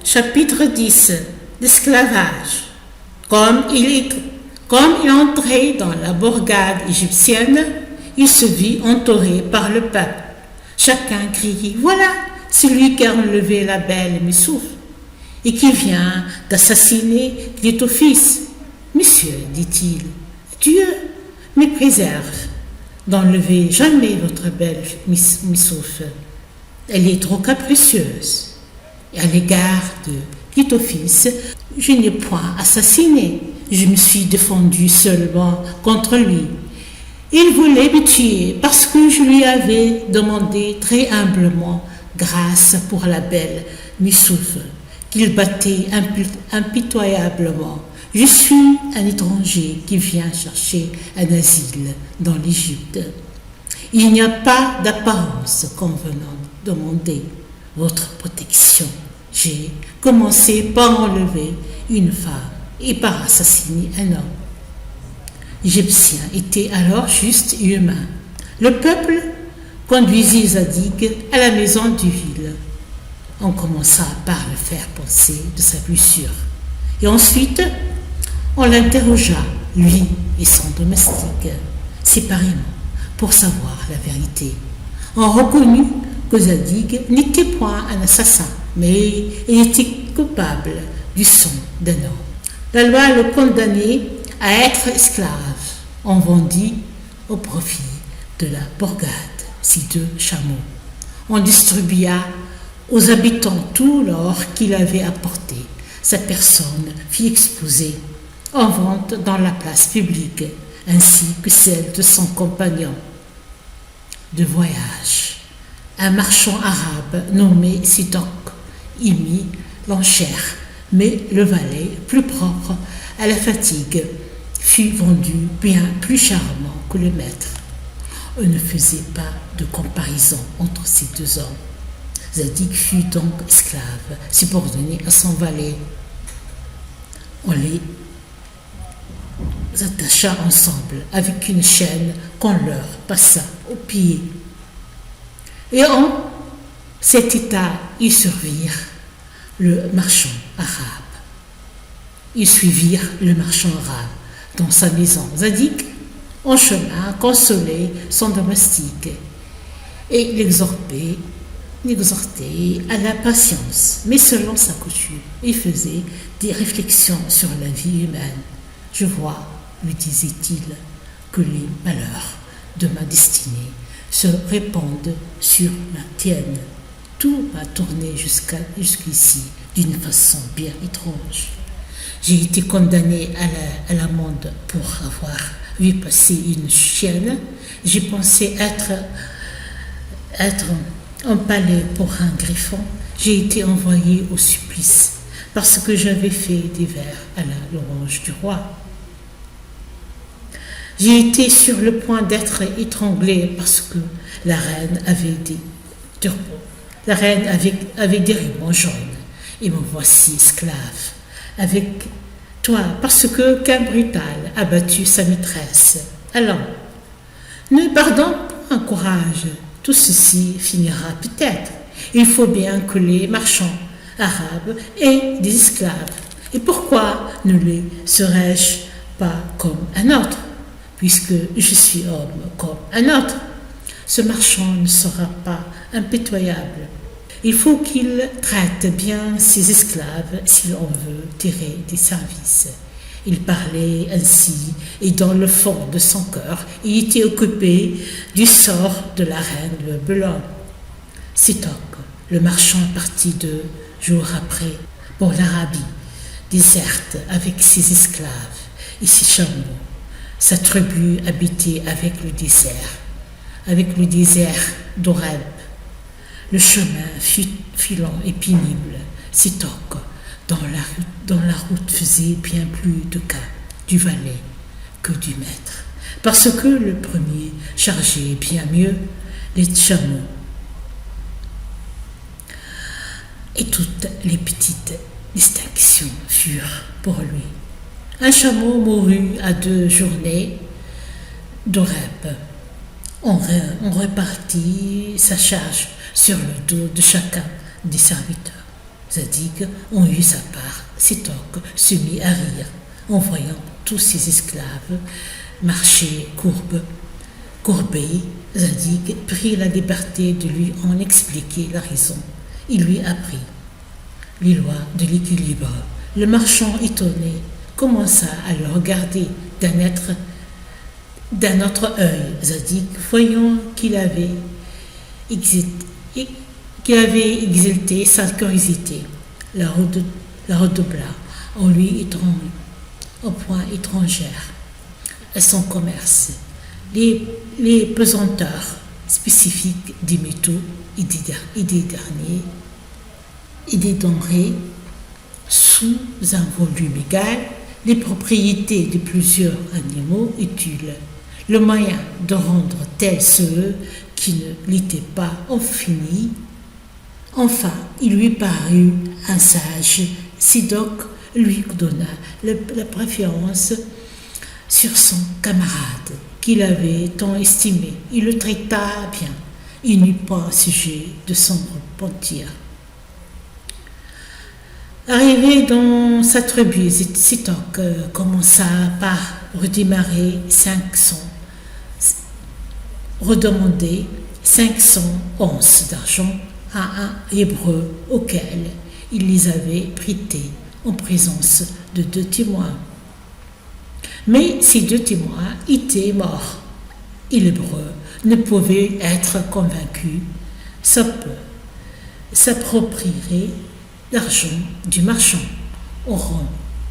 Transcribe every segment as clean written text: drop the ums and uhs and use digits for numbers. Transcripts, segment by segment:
Chapitre 10. L'esclavage. Comme il entrait dans la bourgade égyptienne, il se vit entouré par le peuple. Chacun criait « Voilà celui qui a enlevé la belle Missouf et qui vient d'assassiner Clétophis. » « Monsieur, dit-il, Dieu me préserve d'enlever jamais votre belle Missouf. Elle est trop capricieuse. Et à l'égard de Clétophis, je n'ai point assassiné. Je me suis défendu seulement contre lui. Il voulait me tuer parce que je lui avais demandé très humblement grâce pour la belle Missouf, qu'il battait impitoyablement. Je suis un étranger qui vient chercher un asile dans l'Égypte. Il n'y a pas d'apparence convenant de demander votre protection. J'ai commencé par enlever une femme et par assassiner un homme. L'Égyptien était alors juste et humain. Le peuple conduisit Zadig à la maison du ville. On commença par le faire penser de sa blessure. Et ensuite, on l'interrogea, lui et son domestique, séparément, pour savoir la vérité. On reconnut que Zadig n'était point un assassin, mais il était coupable du sang d'un homme. La loi le condamnait à être esclave. On vendit au profit de la bourgade ces 2 chameaux. On distribua aux habitants tout l'or qu'il avait apporté. Sa personne fut exposée en vente dans la place publique, ainsi que celle de son compagnon de voyage, un marchand arabe nommé Sidok. Y mit l'enchère, mais le valet, plus propre à la fatigue, fut vendu bien plus chèrement que le maître. On ne faisait pas de comparaison entre ces 2 hommes. Zadig fut donc esclave, subordonné à son valet. On les attacha ensemble avec une chaîne qu'on leur passa aux pieds. Et en cet état, ils suivirent le marchand arabe. Ils suivirent le marchand arabe dans sa maison. Zadig, en chemin, consolait son domestique et l'exhortait à la patience. Mais selon sa coutume, il faisait des réflexions sur la vie humaine. Je vois, lui disait-il, que les malheurs de ma destinée se répandent sur la tienne. Tout m'a tourné jusqu'ici d'une façon bien étrange. J'ai été condamné à l'amende pour avoir vu passer une chienne. J'ai pensé être empalé pour un griffon. J'ai été envoyé au supplice parce que j'avais fait des vers à la louange du roi. J'ai été sur le point d'être étranglé parce que la reine avait des turban. La reine avait des rubans jaunes et me voici esclave avec toi parce que qu'un brutal a battu sa maîtresse. Allons, ne perdons pas courage, tout ceci finira peut-être. Il faut bien que les marchands arabes aient des esclaves. Et pourquoi ne les serais-je pas comme un autre, puisque je suis homme comme un autre? Ce marchand ne sera pas impitoyable. Il faut qu'il traite bien ses esclaves s'il en veut tirer des services. Il parlait ainsi, et dans le fond de son cœur, il était occupé du sort de la reine de Babylone. Sidok, le marchand, partit 2 jours après pour l'Arabie, déserte avec ses esclaves et ses chameaux. Sa tribu habitait avec le désert d'Oreb. Le chemin fut filant et pénible. Sidok, dans la route, faisait bien plus de cas du valet que du maître, parce que le premier chargeait bien mieux les chameaux. Et toutes les petites distinctions furent pour lui. Un chameau mourut à 2 journées d'Oreb. On répartit sa charge sur le dos de chacun des serviteurs. Zadig ont eu sa part. Sétoc se mit à rire en voyant tous ses esclaves marcher courbés. Zadig prit la liberté de lui en expliquer la raison. Il lui apprit les lois de l'équilibre. Le marchand, étonné, commença à le regarder d'un autre œil. Zadig, voyant qu'il avait exalté sa curiosité, la redoubla en lui au point étrangère à son commerce. Les pesanteurs spécifiques des métaux et des denrées sous un volume égal, les propriétés de plusieurs animaux utiles, le moyen de rendre tels ceux qui ne l'étaient pas infinis. Enfin, il lui parut un sage. Sétoc lui donna la préférence sur son camarade, qu'il avait tant estimé. Il le traita bien. Il n'eut pas sujet de s'en repentir. Arrivé dans sa tribu, Sétoc commença par redemander 500 onces d'argent à un Hébreu auquel il les avait prêtés en présence de 2 témoins. Mais ces 2 témoins étaient morts et l'Hébreu ne pouvait être convaincu, s'approprierait l'argent du marchand en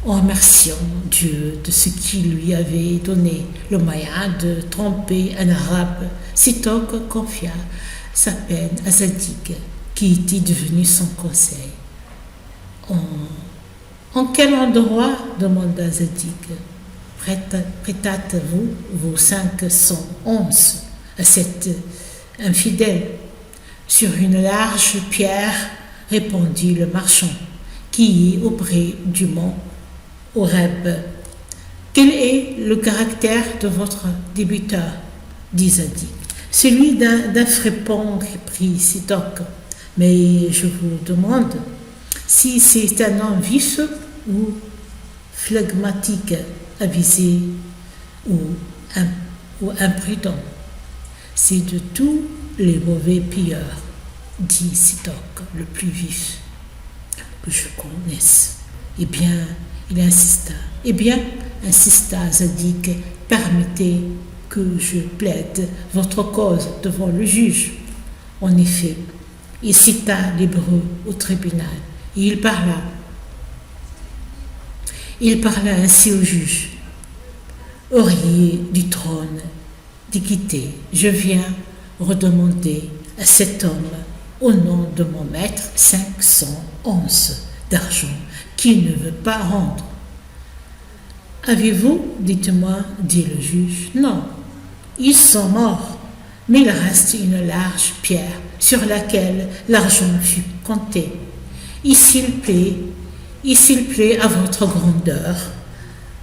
remerciant Dieu de ce qu'il lui avait donné le moyen de tromper un arabe. Sétoc confia sa peine à Zadig, qui était devenu son conseil. En quel endroit, demanda Zadig, prêtâtes-vous vos 500 onces à cet infidèle? Sur une large pierre, répondit le marchand, qui est auprès du mont Horeb. Quel est le caractère de votre débiteur? Dit Zadig. Celui d'un fripon, reprit Sétoc. Mais je vous demande si c'est un homme vif ou phlegmatique, avisé ou imprudent. C'est de tous les mauvais pilleurs, dit Sétoc, le plus vif que je connaisse. Eh bien, insista Zadig, permettez que je plaide votre cause devant le juge. En effet, il cita l'Hébreu au tribunal et il parla ainsi au juge. Oreiller du trône d'équité, je viens redemander à cet homme, au nom de mon maître, 500 onces d'argent qu'il ne veut pas rendre. Avez-vous, dites-moi, dit le juge. Non, ils sont morts, mais il reste une large pierre sur laquelle l'argent fut compté. Et s'il plaît à votre grandeur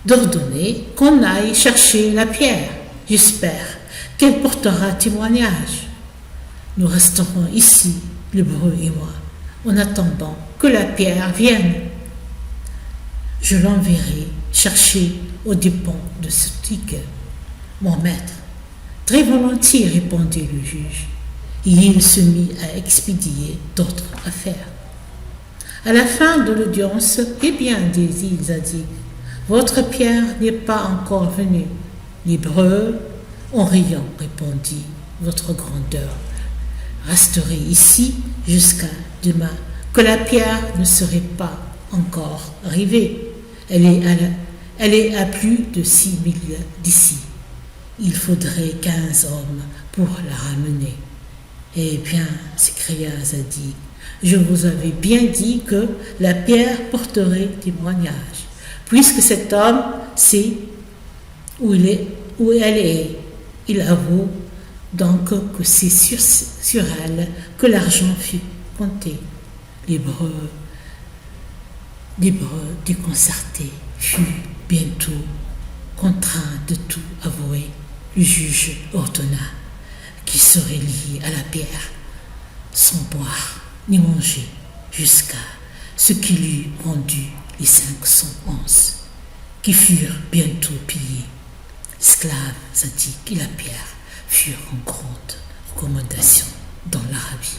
d'ordonner qu'on aille chercher la pierre, j'espère qu'elle portera témoignage. Nous resterons ici, l'Hébreu et moi, en attendant que la pierre vienne. Je l'enverrai chercher aux dépens de Sétoc, mon maître. Très volontiers, répondit le juge, et il se mit à expédier d'autres affaires. À la fin de l'audience, eh bien, dit Zadig, votre pierre n'est pas encore venue. L'Hébreu, en riant, répondit, votre grandeur resterait ici jusqu'à demain, que la pierre ne serait pas encore arrivée. Elle est à plus de 6 milles d'ici. Il faudrait 15 hommes pour la ramener. Eh bien, s'écria Zadig, je vous avais bien dit que la pierre porterait témoignage, puisque cet homme sait où elle est. Il avoue donc que c'est sur elle que l'argent fut compté. L'Hébreu déconcerté fut bientôt contraint de tout avouer. Le juge ordonna qu'il serait lié à la pierre sans boire ni manger jusqu'à ce qui lui rendut les 511, qui furent bientôt pillés. L'esclave Zadig et la pierre furent en grande recommandation dans l'Arabie.